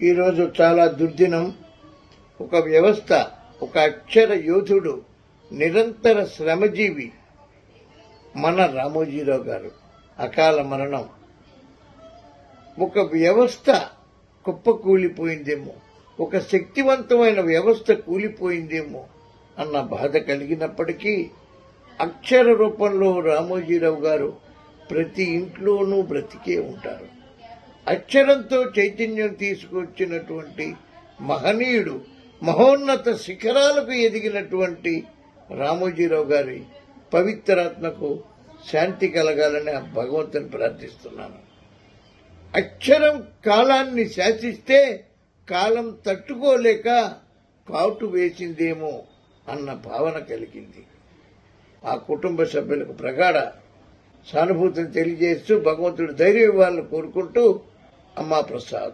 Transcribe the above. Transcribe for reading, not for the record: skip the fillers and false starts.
ఈరోజు చాలా దుర్దినం. ఒక వ్యవస్థ, ఒక అక్షర యోధుడు, నిరంతర శ్రమజీవి మన రామోజీరావు గారు అకాల మరణం. ఒక వ్యవస్థ కుప్పకూలిపోయిందేమో, ఒక శక్తివంతమైన వ్యవస్థ కూలిపోయిందేమో అన్న బాధ కలిగినప్పటికీ అక్షర రూపంలో రామోజీరావు గారు ప్రతి ఇంట్లోనూ బ్రతికే ఉంటారు. అక్షరంతో చైతన్యం తీసుకొచ్చినటువంటి మహనీయుడు, మహోన్నత శిఖరాలకు ఎదిగినటువంటి రామోజీరావు గారి పవిత్రాత్మకు శాంతి కలగాలని భగవంతుని ప్రార్థిస్తున్నాను. అక్షరం కాలాన్ని శాసిస్తే కాలం తట్టుకోలేక కాటు వేసిందేమో అన్న భావన కలిగింది. ఆ కుటుంబ సభ్యులకు ప్రగాఢ సానుభూతిని తెలియజేస్తూ భగవంతుడు ధైర్యం ఇవ్వాలని కోరుకుంటూ అమ్మా ప్రసాద్.